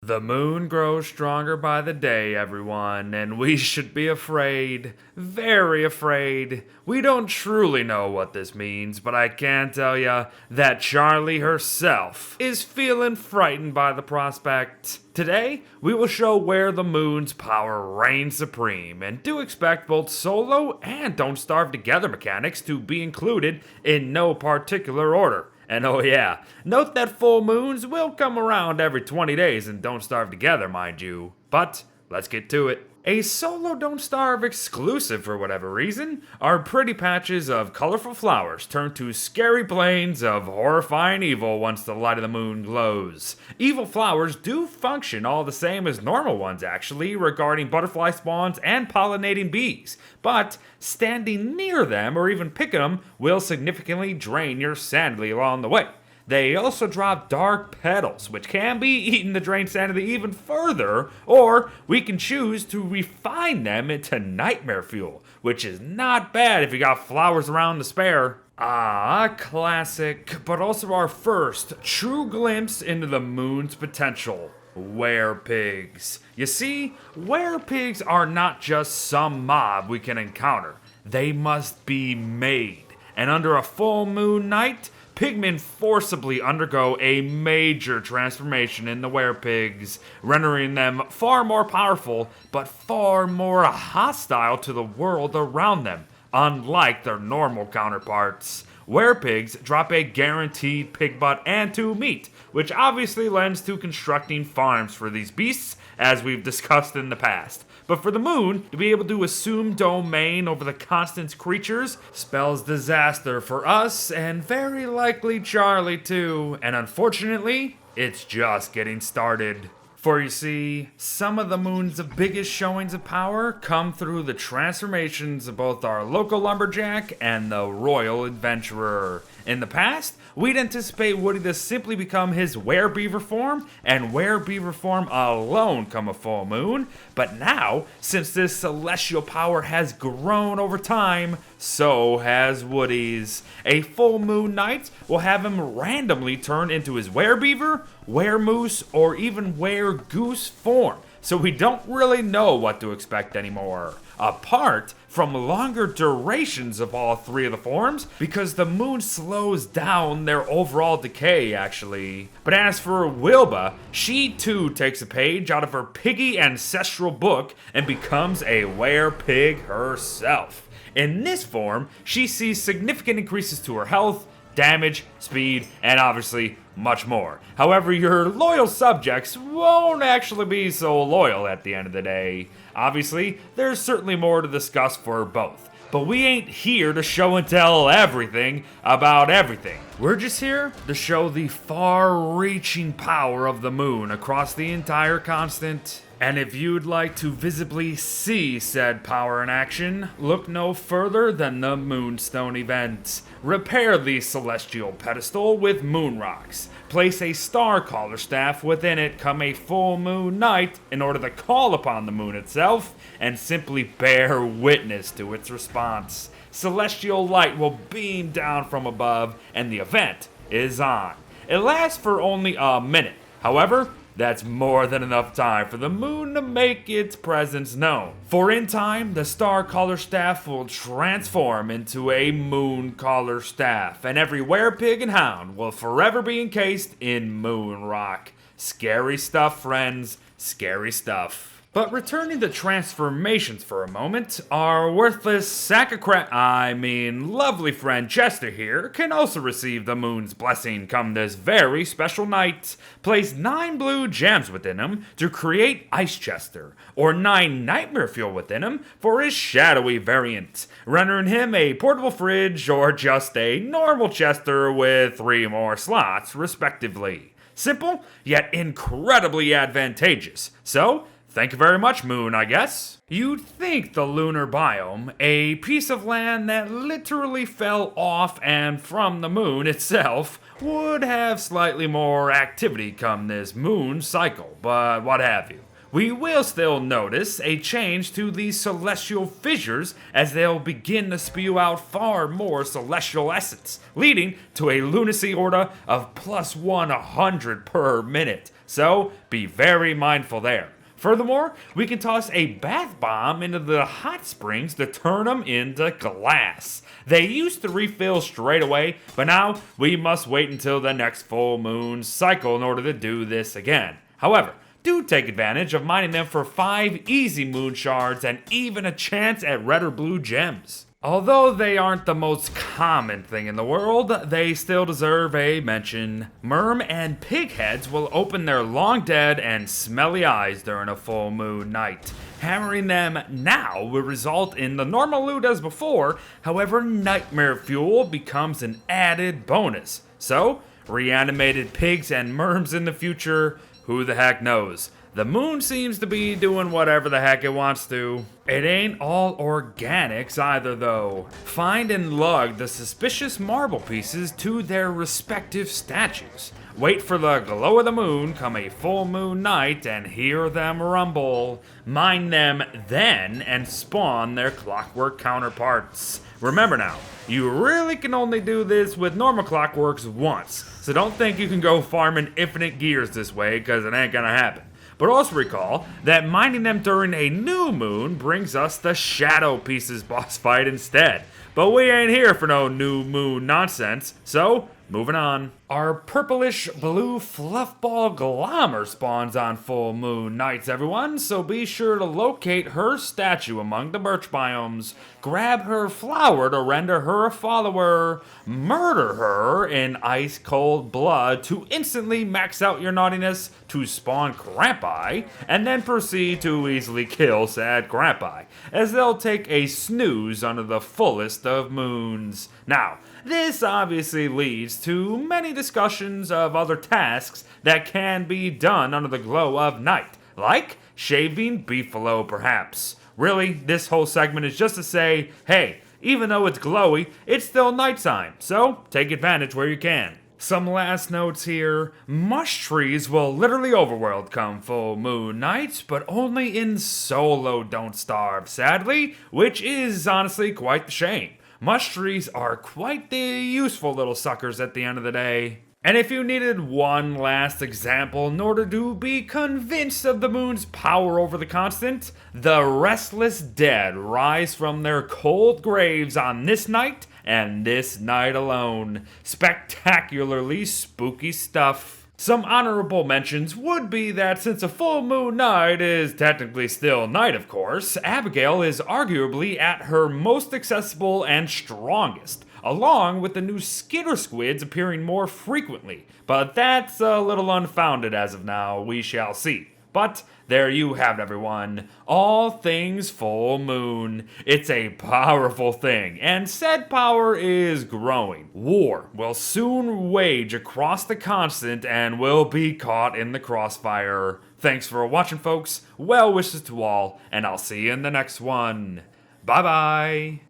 The moon grows stronger by the day, everyone, and we should be afraid. Very afraid. We don't truly know what this means, but I can tell ya that Charlie herself is feeling frightened by the prospect. Today, we will show where the moon's power reigns supreme, and do expect both solo and Don't Starve Together mechanics to be included in no particular order. And oh yeah, note that full moons will come around every 20 days and Don't Starve Together, mind you. But let's get to it. A solo Don't Starve exclusive for whatever reason are pretty patches of colorful flowers turned to scary plains of horrifying evil once the light of the moon glows. Evil flowers do function all the same as normal ones actually regarding butterfly spawns and pollinating bees, but standing near them or even picking them will significantly drain your sanity along the way. They also drop dark petals, which can be eaten to drain sanity even further, or we can choose to refine them into nightmare fuel, which is not bad if you got flowers around to spare. Ah, classic, but also our first true glimpse into the moon's potential. Werepigs. You see, werepigs are not just some mob we can encounter. They must be made. And under a full moon night, pigmen forcibly undergo a major transformation in the werepigs, rendering them far more powerful, but far more hostile to the world around them, unlike their normal counterparts. Werepigs drop a guaranteed pig butt and 2 meat, which obviously lends to constructing farms for these beasts, as we've discussed in the past. But for the moon, to be able to assume domain over the constant creatures spells disaster for us, and very likely Charlie too. And unfortunately, it's just getting started. For you see, some of the moon's biggest showings of power come through the transformations of both our local lumberjack and the royal adventurer. In the past, we'd anticipate Woody to simply become his werebeaver form, and werebeaver form alone come a full moon. But now, since this celestial power has grown over time, so has Woody's. A full moon night will have him randomly turn into his werebeaver, weremoose, or even weregoose form, so we don't really know what to expect anymore. Apart from longer durations of all 3 of the forms, because the moon slows down their overall decay, actually. But as for Wilba, she too takes a page out of her piggy ancestral book and becomes a werepig herself. In this form, she sees significant increases to her health, damage, speed, and obviously much more. However, your loyal subjects won't actually be so loyal at the end of the day. Obviously, there's certainly more to discuss for both, but we ain't here to show and tell everything about everything. We're just here to show the far-reaching power of the moon across the entire constant. And if you'd like to visibly see said power in action, look no further than the Moonstone event. Repair the celestial pedestal with moon rocks. Place a star caller staff within it come a full moon night in order to call upon the moon itself and simply bear witness to its response. Celestial light will beam down from above and the event is on. It lasts for only a minute. However, that's more than enough time for the moon to make its presence known. For in time, the star caller staff will transform into a moon caller staff, and every werepig and hound will forever be encased in moon rock. Scary stuff, friends. Scary stuff. But returning to transformations for a moment, our worthless sack of crap, lovely friend Chester here, can also receive the moon's blessing come this very special night. Place 9 blue gems within him to create Ice Chester, or 9 nightmare fuel within him for his shadowy variant, rendering him a portable fridge or just a normal Chester with 3 more slots, respectively. Simple, yet incredibly advantageous. So, thank you very much, Moon, I guess. You'd think the lunar biome, a piece of land that literally fell off and from the moon itself, would have slightly more activity come this moon cycle, but what have you. We will still notice a change to these celestial fissures as they'll begin to spew out far more celestial essence, leading to a lunacy order of plus 100 per minute. so be very mindful there. Furthermore, we can toss a bath bomb into the hot springs to turn them into glass. They used to refill straight away, but now we must wait until the next full moon cycle in order to do this again. However, do take advantage of mining them for 5 easy moon shards and even a chance at red or blue gems. Although they aren't the most common thing in the world, they still deserve a mention. Merm and pigheads will open their long dead and smelly eyes during a full moon night. Hammering them now will result in the normal loot as before, however nightmare fuel becomes an added bonus. So, reanimated pigs and merms in the future, who the heck knows? The moon seems to be doing whatever the heck it wants to. It ain't all organics either though. Find and lug the suspicious marble pieces to their respective statues. Wait for the glow of the moon come a full moon night and hear them rumble. Mine them then and spawn their clockwork counterparts. Remember now, you really can only do this with normal clockworks once, so don't think you can go farming infinite gears this way, because it ain't gonna happen. But also recall that mining them during a new moon brings us the Shadow Pieces boss fight instead. But we ain't here for no new moon nonsense, so moving on. Our purplish blue fluffball Glommer spawns on full moon nights, everyone, so be sure to locate her statue among the birch biomes, grab her flower to render her a follower, murder her in ice cold blood to instantly max out your naughtiness to spawn Crampi, and then proceed to easily kill sad Crampi, as they'll take a snooze under the fullest of moons. Now, this obviously leads to many discussions of other tasks that can be done under the glow of night, like shaving beefalo perhaps. Really, this whole segment is just to say, hey, even though it's glowy, it's still nighttime, so take advantage where you can. Some last notes here. Mush trees will literally overworld come full moon nights, but only in solo Don't Starve, sadly, which is honestly quite the shame. Mush trees are quite the useful little suckers at the end of the day. And if you needed one last example in order to be convinced of the moon's power over the constant, the restless dead rise from their cold graves on this night and this night alone. Spectacularly spooky stuff. Some honorable mentions would be that since a full moon night is technically still night, of course, Abigail is arguably at her most accessible and strongest, along with the new skitter squids appearing more frequently. But that's a little unfounded as of now, we shall see. But there you have it, everyone. All things full moon. It's a powerful thing, and said power is growing. War will soon wage across the continent and will be caught in the crossfire. Thanks for watching, folks. Well wishes to all, and I'll see you in the next one. Bye-bye.